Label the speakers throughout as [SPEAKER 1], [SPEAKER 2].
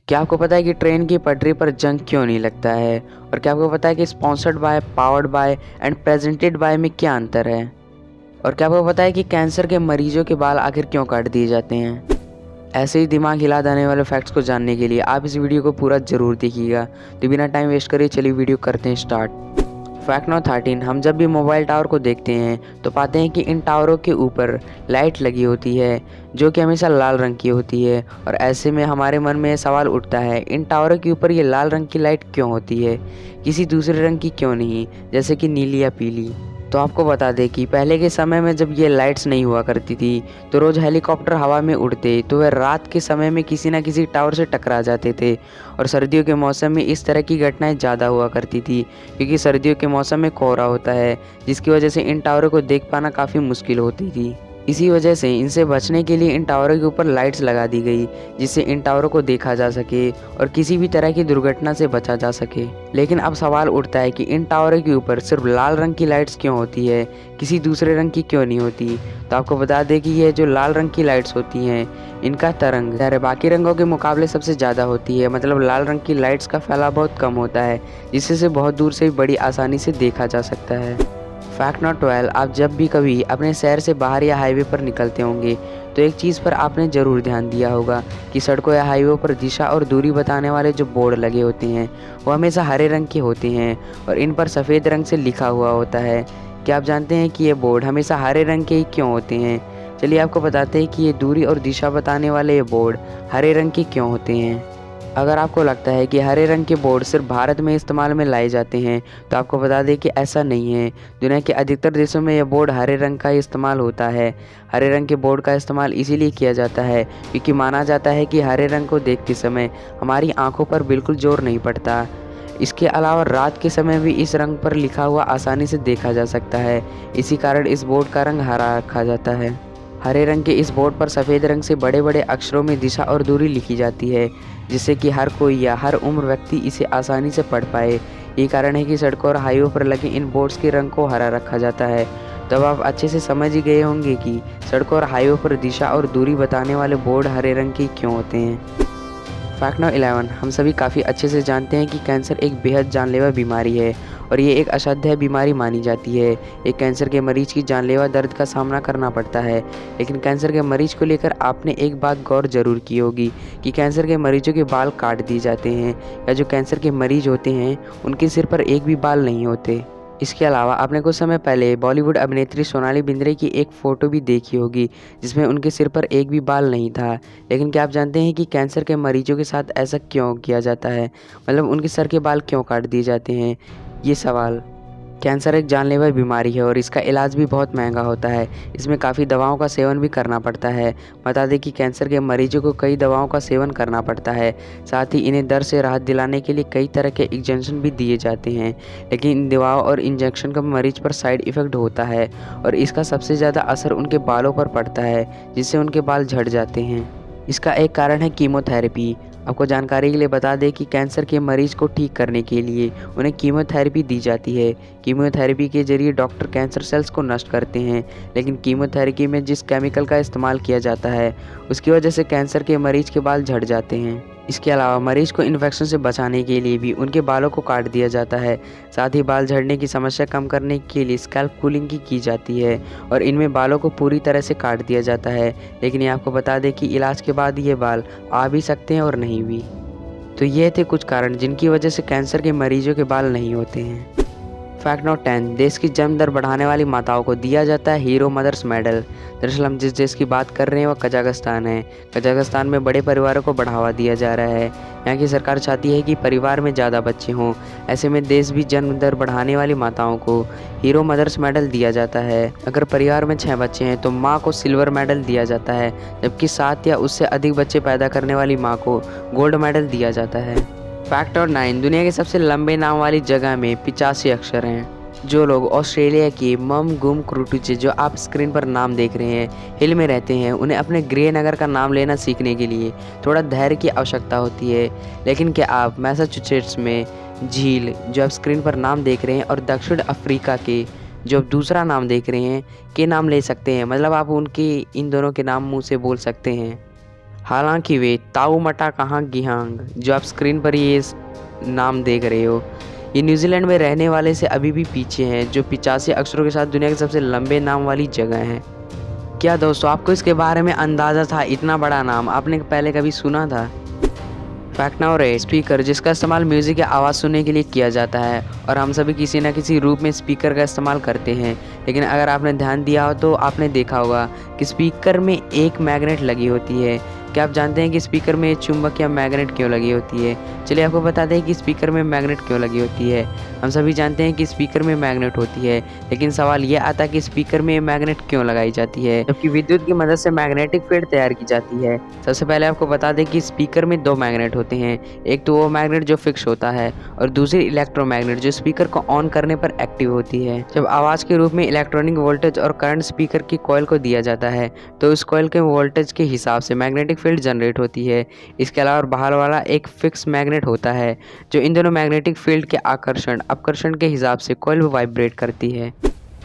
[SPEAKER 1] क्या आपको पता है कि ट्रेन की पटरी पर जंग क्यों नहीं लगता है? और क्या आपको पता है कि sponsored by, powered by and presented by में क्या अंतर है? और क्या आपको पता है कि कैंसर के मरीजों के बाल आखिर क्यों काट दिए जाते हैं? ऐसे ही दिमाग हिला देने वाले फैक्ट्स को जानने के लिए आप इस वीडियो को पूरा ज़रूर देखिएगा। तो बिना टाइम वेस्ट करे चलिए वीडियो करते हैं स्टार्ट। फैक्ट नंबर 13, हम जब भी मोबाइल टावर को देखते हैं तो पाते हैं कि इन टावरों के ऊपर लाइट लगी होती है जो कि हमेशा लाल रंग की होती है। और ऐसे में हमारे मन में सवाल उठता है, इन टावरों के ऊपर ये लाल रंग की लाइट क्यों होती है, किसी दूसरे रंग की क्यों नहीं, जैसे कि नीली या पीली? तो आपको बता दें कि पहले के समय में जब ये लाइट्स नहीं हुआ करती थी तो रोज़ हेलीकॉप्टर हवा में उड़ते तो वह रात के समय में किसी न किसी टावर से टकरा जाते थे। और सर्दियों के मौसम में इस तरह की घटनाएं ज़्यादा हुआ करती थी क्योंकि सर्दियों के मौसम में कोहरा होता है, जिसकी वजह से इन टावरों को देख पाना काफ़ी मुश्किल होती थी। इसी वजह से इनसे बचने के लिए इन टावरों के ऊपर लाइट्स लगा दी गई, जिससे इन टावरों को देखा जा सके और किसी भी तरह की दुर्घटना से बचा जा सके। लेकिन अब सवाल उठता है कि इन टावरों के ऊपर सिर्फ लाल रंग की लाइट्स क्यों होती है, किसी दूसरे रंग की क्यों नहीं होती? तो आपको बता दें कि ये जो लाल रंग की लाइट्स होती हैं, इनका तरंग सारे बाकी रंगों के मुकाबले सबसे ज़्यादा होती है। मतलब लाल रंग की लाइट्स का फैलाव बहुत कम होता है, जिससे बहुत दूर से बड़ी आसानी से देखा जा सकता है। फैक्ट नंबर 12, आप जब भी कभी अपने शहर से बाहर या हाईवे पर निकलते होंगे तो एक चीज़ पर आपने ज़रूर ध्यान दिया होगा कि सड़कों या हाईवे पर दिशा और दूरी बताने वाले जो बोर्ड लगे होते हैं वो हमेशा हरे रंग के होते हैं और इन पर सफ़ेद रंग से लिखा हुआ होता है। क्या आप जानते हैं कि ये बोर्ड हमेशा हरे रंग के ही क्यों होते हैं? चलिए आपको बताते हैं कि ये दूरी और दिशा बताने वाले ये बोर्ड हरे रंग के क्यों होते हैं। अगर आपको लगता है कि हरे रंग के बोर्ड सिर्फ भारत में इस्तेमाल में लाए जाते हैं तो आपको बता दें कि ऐसा नहीं है। दुनिया के अधिकतर देशों में यह बोर्ड हरे रंग का इस्तेमाल होता है। हरे रंग के बोर्ड का इस्तेमाल इसीलिए किया जाता है क्योंकि माना जाता है कि हरे रंग को देखते समय हमारी आंखों पर बिल्कुल जोर नहीं पड़ता। इसके अलावा रात के समय भी इस रंग पर लिखा हुआ आसानी से देखा जा सकता है, इसी कारण इस बोर्ड का रंग हरा रखा जाता है। हरे रंग के इस बोर्ड पर सफ़ेद रंग से बड़े बड़े अक्षरों में दिशा और दूरी लिखी जाती है, जिससे कि हर कोई या हर उम्र व्यक्ति इसे आसानी से पढ़ पाए। यही कारण है कि सड़कों और हाईवे पर लगे इन बोर्ड्स के रंग को हरा रखा जाता है। तब आप अच्छे से समझ ही गए होंगे कि सड़कों और हाईवे पर दिशा और दूरी बताने वाले बोर्ड हरे रंग के क्यों होते हैं। फैक्ट नंबर 11, हम सभी काफ़ी अच्छे से जानते हैं कि कैंसर एक बेहद जानलेवा बीमारी है और ये एक असाध्य बीमारी मानी जाती है। एक कैंसर के मरीज की जानलेवा दर्द का सामना करना पड़ता है। लेकिन कैंसर के मरीज को लेकर आपने एक बात गौर जरूर की होगी कि कैंसर के मरीजों के बाल काट दिए जाते हैं, या जो कैंसर के मरीज होते हैं उनके सिर पर एक भी बाल नहीं होते। इसके अलावा आपने कुछ समय पहले बॉलीवुड अभिनेत्री सोनाली बिंद्रे की एक फ़ोटो भी देखी होगी जिसमें उनके सिर पर एक भी बाल नहीं था। लेकिन क्या आप जानते हैं कि कैंसर के मरीजों के साथ ऐसा क्यों किया जाता है? मतलब उनके सर के बाल क्यों काट दिए जाते हैं? ये सवाल। कैंसर एक जानलेवा बीमारी है और इसका इलाज भी बहुत महंगा होता है। इसमें काफ़ी दवाओं का सेवन भी करना पड़ता है। बता दें कि कैंसर के मरीजों को कई दवाओं का सेवन करना पड़ता है। साथ ही इन्हें दर्द से राहत दिलाने के लिए कई तरह के इंजेक्शन भी दिए जाते हैं। लेकिन इन दवाओं और इंजेक्शन का मरीज पर साइड इफ़ेक्ट होता है और इसका सबसे ज़्यादा असर उनके बालों पर पड़ता है, जिससे उनके बाल झड़ जाते हैं। इसका एक कारण है कीमोथेरेपी। आपको जानकारी के लिए बता दें कि कैंसर के मरीज को ठीक करने के लिए उन्हें कीमोथेरेपी दी जाती है। कीमोथेरेपी के जरिए डॉक्टर कैंसर सेल्स को नष्ट करते हैं, लेकिन कीमोथेरेपी में जिस केमिकल का इस्तेमाल किया जाता है उसकी वजह से कैंसर के मरीज के बाल झड़ जाते हैं। इसके अलावा मरीज को इन्फेक्शन से बचाने के लिए भी उनके बालों को काट दिया जाता है। साथ ही बाल झड़ने की समस्या कम करने के लिए स्कैल्प कूलिंग की जाती है और इनमें बालों को पूरी तरह से काट दिया जाता है। लेकिन ये आपको बता दें कि इलाज के बाद ये बाल आ भी सकते हैं और नहीं भी। तो ये थे कुछ कारण जिनकी वजह से कैंसर के मरीजों के बाल नहीं होते हैं। फैक्ट नंबर 10, देश की जन्म दर बढ़ाने वाली माताओं को दिया जाता है हीरो मदर्स मेडल। दरअसल हम जिस देश की बात कर रहे हैं वह कजाकिस्तान है। कजाकिस्तान में बड़े परिवारों को बढ़ावा दिया जा रहा है। यहाँ की सरकार चाहती है कि परिवार में ज़्यादा बच्चे हों। ऐसे में देश भी जन्म दर बढ़ाने वाली माताओं को हीरो मदर्स मेडल दिया जाता है। अगर परिवार में 6 बच्चे हैं तो माँ को सिल्वर मेडल दिया जाता है, जबकि 7 या उससे अधिक बच्चे पैदा करने वाली माँ को गोल्ड मेडल दिया जाता है। फैक्ट नंबर 9, दुनिया के सबसे लंबे नाम वाली जगह में 85 अक्षर हैं। जो लोग ऑस्ट्रेलिया की मम गुम क्रूटुचे, जो आप स्क्रीन पर नाम देख रहे हैं, हिल में रहते हैं, उन्हें अपने गृह नगर का नाम लेना सीखने के लिए थोड़ा धैर्य की आवश्यकता होती है। लेकिन क्या आप मैसाचुसेट्स में झील, जो आप स्क्रीन पर नाम देख रहे हैं, और दक्षिण अफ्रीका के जो आप दूसरा नाम देख रहे हैं, के नाम ले सकते हैं? मतलब आप उनके इन दोनों के नाम मुँह से बोल सकते हैं। हालांकि वे ताऊ मटा कहाँ गिहांग, जो आप स्क्रीन पर ये नाम देख रहे हो, ये न्यूजीलैंड में रहने वाले से अभी भी पीछे हैं, जो 85 अक्षरों के साथ दुनिया के सबसे लंबे नाम वाली जगह है। क्या दोस्तों आपको इसके बारे में अंदाज़ा था? इतना बड़ा नाम आपने पहले कभी सुना था? फैक्ट नंबर 8, स्पीकर, जिसका इस्तेमाल म्यूज़िक या आवाज़ सुनने के लिए किया जाता है और हम सभी किसी न किसी रूप में स्पीकर का इस्तेमाल करते हैं। लेकिन अगर आपने ध्यान दिया हो तो आपने देखा होगा कि स्पीकर में एक मैग्नेट लगी होती है। क्या आप जानते हैं कि स्पीकर में चुंबक या मैग्नेट क्यों लगी होती है? चलिए आपको बता दें कि स्पीकर में मैग्नेट क्यों लगी होती है। हम सभी जानते हैं कि स्पीकर में मैग्नेट होती है, लेकिन सवाल ये आता है कि स्पीकर में मैग्नेट क्यों लगाई जाती है, जबकि विद्युत की मदद से मैग्नेटिक फील्ड तैयार की जाती है। सबसे पहले आपको बता दें कि स्पीकर में 2 मैग्नेट होते हैं। एक तो वो मैग्नेट जो फिक्स होता है और दूसरी इलेक्ट्रोमैग्नेट जो स्पीकर को ऑन करने पर एक्टिव होती है। जब आवाज़ के रूप में इलेक्ट्रॉनिक वोल्टेज और करंट स्पीकर की कॉइल को दिया जाता है तो उस कॉइल के वोल्टेज के हिसाब से मैग्नेटिक फील्ड जनरेट होती है। इसके अलावा बाहर वाला एक फिक्स मैग्नेट होता है जो इन दोनों मैग्नेटिक फील्ड के आकर्षण अपकर्षण के हिसाब से कॉइल वाइब्रेट करती है।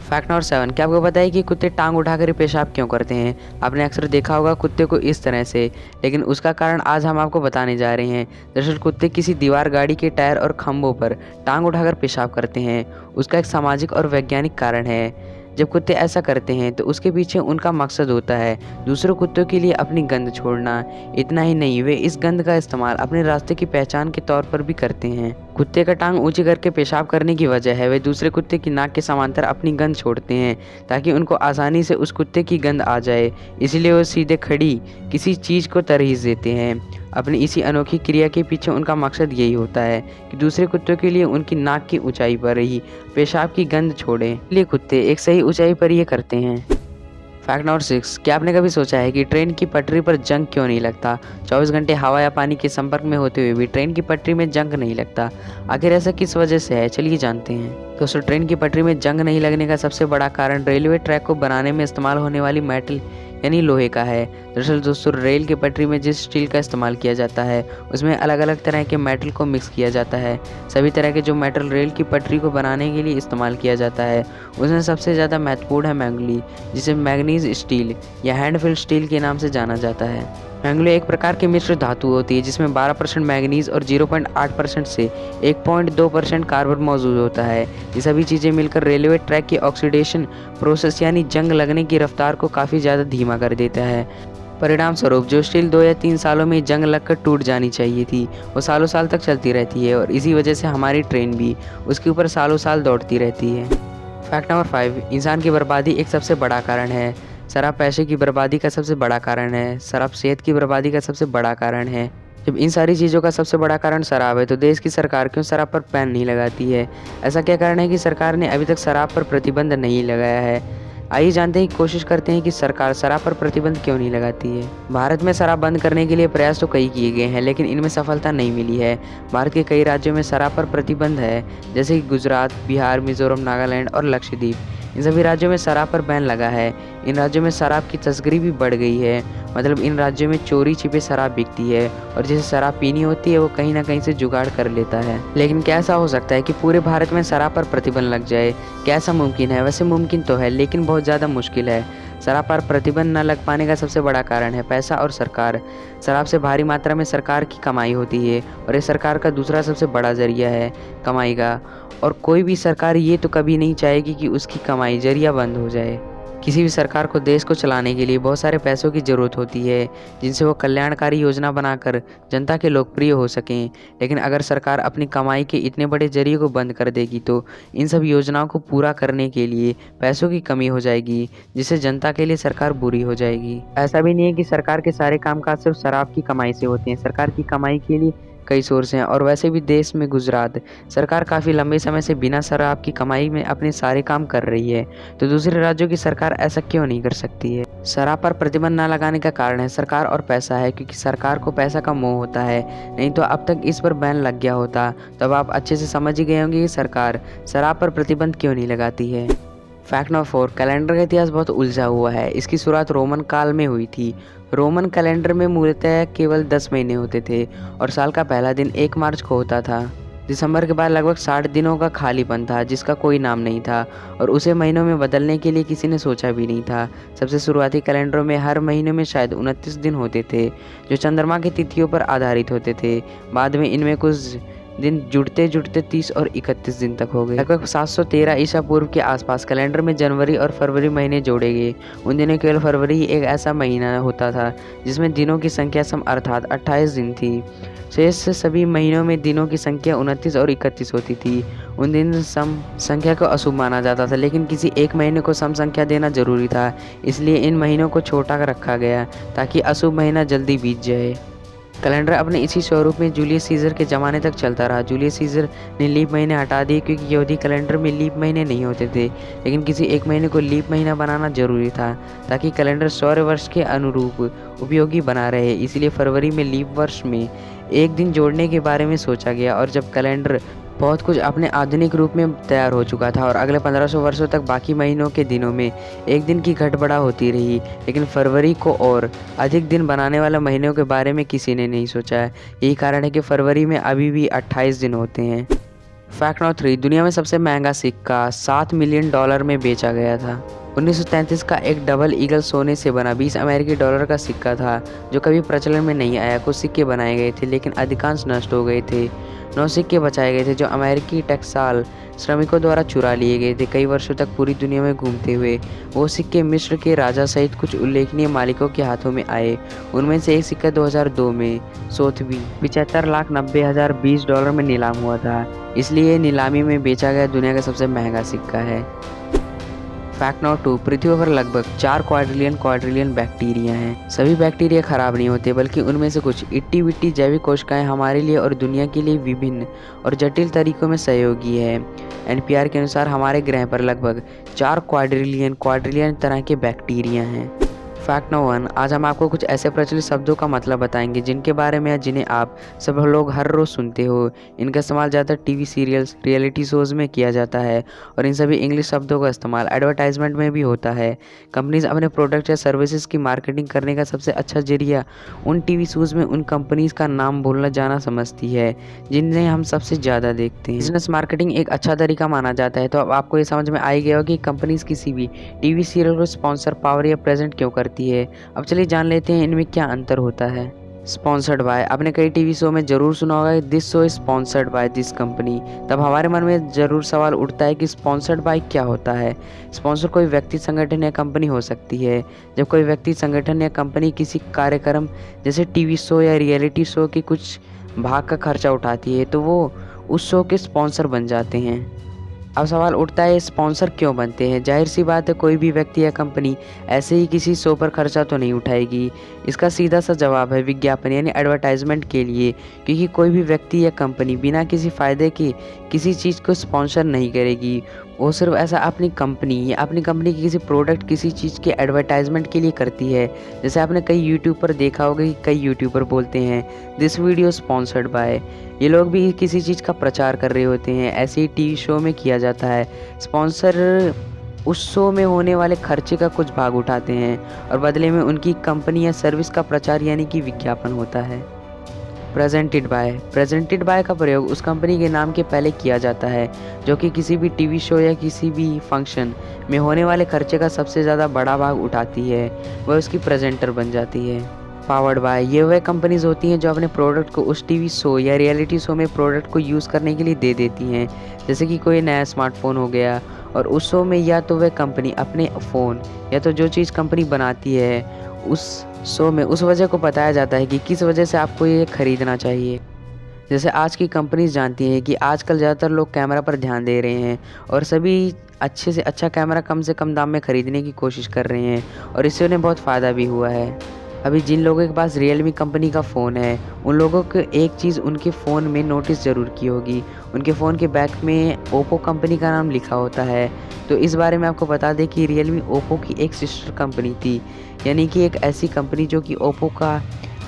[SPEAKER 1] फैक्ट नंबर 7, क्या आपको पता है कि कुत्ते टांग उठाकर पेशाब क्यों करते हैं? आपने अक्सर देखा होगा कुत्ते को इस तरह से, लेकिन उसका कारण आज हम आपको बताने जा रहे हैं। दरअसल कुत्ते किसी दीवार, गाड़ी के टायर और खंभों पर टांग उठाकर पेशाब करते हैं। उसका एक सामाजिक और वैज्ञानिक कारण है। जब कुत्ते ऐसा करते हैं तो उसके पीछे उनका मकसद होता है दूसरों कुत्तों के लिए अपनी गंध छोड़ना। इतना ही नहीं, वे इस गंध का इस्तेमाल अपने रास्ते की पहचान के तौर पर भी करते हैं। कुत्ते का टांग ऊंची करके पेशाब करने की वजह है वे दूसरे कुत्ते की नाक के समांतर अपनी गंध छोड़ते हैं ताकि उनको आसानी से उस कुत्ते की गंध आ जाए। इसलिए वो सीधे खड़ी किसी चीज़ को तरजीह देते हैं। अपनी इसी अनोखी क्रिया के पीछे उनका मकसद यही होता है कि दूसरे कुत्तों के लिए उनकी नाक की ऊंचाई पर ही पेशाब की गंध छोड़ें। इसलिए कुत्ते एक सही ऊंचाई पर ये करते हैं। फैक्ट नंबर 6, क्या आपने कभी सोचा है कि ट्रेन की पटरी पर जंग क्यों नहीं लगता? 24 घंटे हवा या पानी के संपर्क में होते हुए भी ट्रेन की पटरी में जंग नहीं लगता। आखिर ऐसा किस वजह से है? चलिए जानते हैं। दोस्तों ट्रेन की पटरी में जंग नहीं लगने का सबसे बड़ा कारण रेलवे ट्रैक को बनाने में इस्तेमाल होने वाली मेटल यानी लोहे का है। दरअसल दोस्तों रेल की पटरी में जिस स्टील का इस्तेमाल किया जाता है उसमें अलग अलग तरह के मेटल को मिक्स किया जाता है। सभी तरह के जो मेटल रेल की पटरी को बनाने के लिए इस्तेमाल किया जाता है उसमें सबसे ज़्यादा महत्वपूर्ण है मैंगनी, जिसे मैग्नीज स्टील या हैंडफिल स्टील के नाम से जाना जाता है। मैंगनी एक प्रकार की मिश्र धातु होती है जिसमें 12% मैंगनीज और 0.8% से 1.2% कार्बन मौजूद होता है। ये सभी चीज़ें मिलकर रेलवे ट्रैक की ऑक्सीडेशन प्रोसेस यानी जंग लगने की रफ्तार को काफ़ी ज़्यादा धीमा कर देता है। परिणाम स्वरूप जो स्टील 2 या 3 सालों में जंग लगकर टूट जानी चाहिए थी वो सालों साल तक चलती रहती है और इसी वजह से हमारी ट्रेन भी उसके ऊपर सालों साल दौड़ती रहती है। फैक्ट नंबर 5, इंसान की बर्बादी एक सबसे बड़ा कारण है। शराब पैसे की बर्बादी का सबसे बड़ा कारण है। शराब सेहत की बर्बादी का सबसे बड़ा कारण है। जब इन सारी चीज़ों का सबसे बड़ा कारण शराब है तो देश की सरकार क्यों शराब पर बैन नहीं लगाती है? ऐसा क्या कारण है कि सरकार ने अभी तक शराब पर प्रतिबंध नहीं लगाया है? आइए जानते हैं, कोशिश करते हैं कि सरकार शराब पर प्रतिबंध क्यों नहीं लगाती है। भारत में शराब बंद करने के लिए प्रयास तो कई किए गए हैं लेकिन इनमें सफलता नहीं मिली है। भारत के कई राज्यों में शराब पर प्रतिबंध है जैसे कि गुजरात, बिहार, मिजोरम, नागालैंड और लक्षद्वीप। इन सभी राज्यों में शराब पर बैन लगा है। इन राज्यों में शराब की तस्करी भी बढ़ गई है, मतलब इन राज्यों में चोरी छिपे शराब बिकती है और जिसे शराब पीनी होती है वो कहीं ना कहीं से जुगाड़ कर लेता है। लेकिन क्या ऐसा हो सकता है कि पूरे भारत में शराब पर प्रतिबंध लग जाए? क्या ऐसा मुमकिन है? वैसे मुमकिन तो है लेकिन बहुत ज़्यादा मुश्किल है। शराब पर प्रतिबंध न लग पाने का सबसे बड़ा कारण है पैसा और सरकार। शराब से भारी मात्रा में सरकार की कमाई होती है और ये सरकार का दूसरा सबसे बड़ा जरिया है कमाई का, और कोई भी सरकार ये तो कभी नहीं चाहेगी कि उसकी कमाई जरिया बंद हो जाए। किसी भी सरकार को देश को चलाने के लिए बहुत सारे पैसों की ज़रूरत होती है जिनसे वो कल्याणकारी योजना बनाकर जनता के लोकप्रिय हो सकें। लेकिन अगर सरकार अपनी कमाई के इतने बड़े जरिए को बंद कर देगी तो इन सब योजनाओं को पूरा करने के लिए पैसों की कमी हो जाएगी, जिससे जनता के लिए सरकार बुरी हो जाएगी। ऐसा भी नहीं है कि सरकार के सारे कामकाज सिर्फ शराब की कमाई से होते हैं। सरकार की कमाई के लिए कई सोर्स हैं और वैसे भी देश में गुजरात सरकार काफ़ी लंबे समय से बिना शराब की कमाई में अपने सारे काम कर रही है, तो दूसरे राज्यों की सरकार ऐसा क्यों नहीं कर सकती है? शराब पर प्रतिबंध न लगाने का कारण है सरकार और पैसा है, क्योंकि सरकार को पैसा का मोह होता है। नहीं तो अब तक इस पर बैन लग गया होता। तब आप अच्छे से समझ ही गए होंगे कि सरकार शराब पर प्रतिबंध क्यों नहीं लगाती है। फैक्ट नंबर 4, कैलेंडर का इतिहास बहुत उलझा हुआ है। इसकी शुरुआत रोमन काल में हुई थी। रोमन कैलेंडर में मूलतः केवल 10 महीने होते थे और साल का पहला दिन 1 मार्च को होता था, दिसंबर के बाद लगभग 60 दिनों का खालीपन था जिसका कोई नाम नहीं था और उसे महीनों में बदलने के लिए किसी ने सोचा भी नहीं था। सबसे शुरुआती कैलेंडरों में हर महीने में शायद 29 दिन होते थे जो चंद्रमा की तिथियों पर आधारित होते थे। बाद में इनमें कुछ दिन जुड़ते जुड़ते 30 और 31 दिन तक हो गए। लगभग 713 ईसा पूर्व के आसपास कैलेंडर में जनवरी और फरवरी महीने जोड़े गए। उन दिनों केवल फरवरी ही एक ऐसा महीना होता था जिसमें दिनों की संख्या सम अर्थात 28 दिन थी। शेष सभी महीनों में दिनों की संख्या 29 और 31 होती थी। उन दिन सम संख्या को अशुभ माना जाता था, लेकिन किसी एक महीने को सम संख्या देना जरूरी था, इसलिए इन महीनों को छोटा रखा गया ताकि अशुभ महीना जल्दी बीत जाए। कैलेंडर अपने इसी स्वरूप में जूलियस सीजर के ज़माने तक चलता रहा। जूलियस सीजर ने लीप महीने हटा दिए क्योंकि यहूदी कैलेंडर में लीप महीने नहीं होते थे, लेकिन किसी एक महीने को लीप महीना बनाना जरूरी था ताकि कैलेंडर सौर वर्ष के अनुरूप उपयोगी बना रहे। इसलिए फरवरी में लीप वर्ष में एक दिन जोड़ने के बारे में सोचा गया और जब कैलेंडर बहुत कुछ अपने आधुनिक रूप में तैयार हो चुका था और अगले 1500 वर्षों तक बाकी महीनों के दिनों में एक दिन की घटबढ़ा होती रही, लेकिन फरवरी को और अधिक दिन बनाने वाले महीनों के बारे में किसी ने नहीं सोचा है। यही कारण है कि फरवरी में अभी भी 28 दिन होते हैं। फैक्ट नंबर 3, दुनिया में सबसे महंगा सिक्का $7 मिलियन में बेचा गया था। 1933 का एक डबल ईगल सोने से बना $20 का सिक्का था जो कभी प्रचलन में नहीं आया। कुछ सिक्के बनाए गए थे लेकिन अधिकांश नष्ट हो गए थे। 9 सिक्के बचाए गए थे जो अमेरिकी टकसाल श्रमिकों द्वारा चुरा लिए गए थे। कई वर्षों तक पूरी दुनिया में घूमते हुए वो सिक्के मिस्र के राजा सहित कुछ उल्लेखनीय मालिकों के हाथों में आए। उनमें से एक सिक्का 2002 में सोथबी $75,90,020 में नीलाम हुआ था, इसलिए नीलामी में बेचा गया दुनिया का सबसे महंगा सिक्का है। फैक्ट नंबर 2, पृथ्वी पर लगभग 4 क्वाड्रिलियन बैक्टीरिया हैं। सभी बैक्टीरिया खराब नहीं होते, बल्कि उनमें से कुछ इट्टी बिट्टी जैविक कोशिकाएं हमारे लिए और दुनिया के लिए विभिन्न और जटिल तरीकों में सहयोगी है। NPR के अनुसार हमारे ग्रह पर लगभग 4 क्वाड्रिलियन तरह के बैक्टीरिया हैं। फैक्ट नंबर 1, आज हम आपको कुछ ऐसे प्रचलित शब्दों का मतलब बताएंगे जिनके बारे में या जिन्हें आप सब लोग हर रोज़ सुनते हो। इनका इस्तेमाल ज़्यादातर टीवी सीरियल्स, रियलिटी शोज़ में किया जाता है और इन सभी इंग्लिश शब्दों का इस्तेमाल एडवर्टाइजमेंट में भी होता है। कंपनीज अपने प्रोडक्ट या सर्विसेज की मार्केटिंग करने का सबसे अच्छा जरिया उन टीवी शोज़ में उन कंपनीज का नाम बोलना जाना समझती है जिन्हें हम सबसे ज़्यादा देखते हैं। बिजनेस मार्केटिंग एक अच्छा तरीका माना जाता है। तो अब आपको ये समझ में आ ही गया हो कि कंपनीज किसी भी टीवी सीरियल को स्पॉन्सर, पावर या प्रेजेंट क्यों करती है। अब चलिए जान लेते हैं इनमें क्या अंतर होता है। स्पॉन्सर्ड बाय, आपने कई टीवी शो में जरूर सुना होगा this show is sponsored by this company. तब हमारे मन में जरूर सवाल उठता है कि स्पॉन्सर्ड बाय क्या होता है। स्पॉन्सर कोई व्यक्ति, संगठन या कंपनी हो सकती है। जब कोई व्यक्ति, संगठन या कंपनी किसी कार्यक्रम जैसे टीवी शो या रियलिटी शो के कुछ भाग का खर्चा उठाती है तो वो उस शो के स्पॉन्सर बन जाते हैं। अब सवाल उठता है स्पॉन्सर क्यों बनते हैं। जाहिर सी बात है कोई भी व्यक्ति या कंपनी ऐसे ही किसी शो पर खर्चा तो नहीं उठाएगी। इसका सीधा सा जवाब है विज्ञापन यानी एडवर्टाइजमेंट के लिए, क्योंकि कोई भी व्यक्ति या कंपनी बिना किसी फ़ायदे के किसी चीज़ को स्पॉन्सर नहीं करेगी। वो सिर्फ ऐसा अपनी कंपनी या अपनी कंपनी की किसी प्रोडक्ट, किसी चीज़ के एडवर्टाइजमेंट के लिए करती है। जैसे आपने कई यूट्यूब पर देखा होगा कि कई यूट्यूबर बोलते हैं दिस वीडियो स्पॉन्सर्ड बाय। ये लोग भी किसी चीज़ का प्रचार कर रहे होते हैं। ऐसे ही टीवी शो में किया जाता है। स्पॉन्सर उस शो में होने वाले खर्चे का कुछ भाग उठाते हैं और बदले में उनकी कंपनी या सर्विस का प्रचार यानी कि विज्ञापन होता है। प्रेजेंटेड बाय का प्रयोग उस कंपनी के नाम के पहले किया जाता है जो कि किसी भी टीवी शो या किसी भी फंक्शन में होने वाले खर्चे का सबसे ज़्यादा बड़ा भाग उठाती है, वह उसकी प्रेजेंटर बन जाती है। पावर्ड बाय, ये वह कंपनीज होती हैं जो अपने प्रोडक्ट को उस टीवी शो या रियलिटी शो में प्रोडक्ट को यूज़ करने के लिए दे देती हैं। जैसे कि कोई नया स्मार्टफोन हो गया और उस शो में या तो वह कंपनी अपने फ़ोन या तो जो चीज़ कंपनी बनाती है उस शो में उस वजह को बताया जाता है कि किस वजह से आपको ये ख़रीदना चाहिए। जैसे आज की कंपनीज जानती हैं कि आजकल ज़्यादातर लोग कैमरा पर ध्यान दे रहे हैं और सभी अच्छे से अच्छा कैमरा कम से कम दाम में ख़रीदने की कोशिश कर रहे हैं और इससे उन्हें बहुत फ़ायदा भी हुआ है। अभी जिन लोगों के पास रियलमी कंपनी का फ़ोन है उन लोगों को एक चीज़ उनके फ़ोन में नोटिस ज़रूर की होगी, उनके फ़ोन के बैक में ओप्पो कंपनी का नाम लिखा होता है। तो इस बारे में आपको बता दें कि रियलमी ओप्पो की एक सिस्टर कंपनी थी, यानी कि एक ऐसी कंपनी जो कि ओप्पो का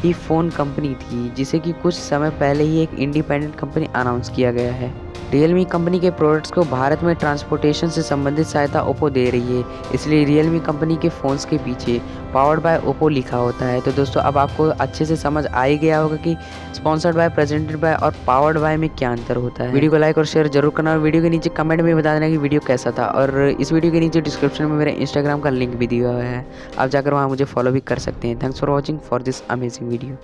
[SPEAKER 1] ही फ़ोन कंपनी थी, जिसे कि कुछ समय पहले ही एक इंडिपेंडेंट कंपनी अनाउंस किया गया है। रियलमी कंपनी के प्रोडक्ट्स को भारत में ट्रांसपोर्टेशन से संबंधित सहायता ओप्पो दे रही है, इसलिए रियलमी कंपनी के फ़ोन्स के पीछे पावर्ड बाय ओप्पो लिखा होता है। तो दोस्तों अब आपको अच्छे से समझ आ ही गया होगा कि स्पॉन्सर्ड बाय, प्रेजेंटेड बाय और पावर्ड बाय में क्या अंतर होता है। वीडियो को लाइक और शेयर जरूर करना और वीडियो के नीचे कमेंट में बता देना कि वीडियो कैसा था। और इस वीडियो के नीचे डिस्क्रिप्शन में मेरे इंस्टाग्राम का लिंक भी दिया हुआ है, आप जाकर वहाँ मुझे फॉलो भी कर सकते हैं। Thanks for watching for this amazing video.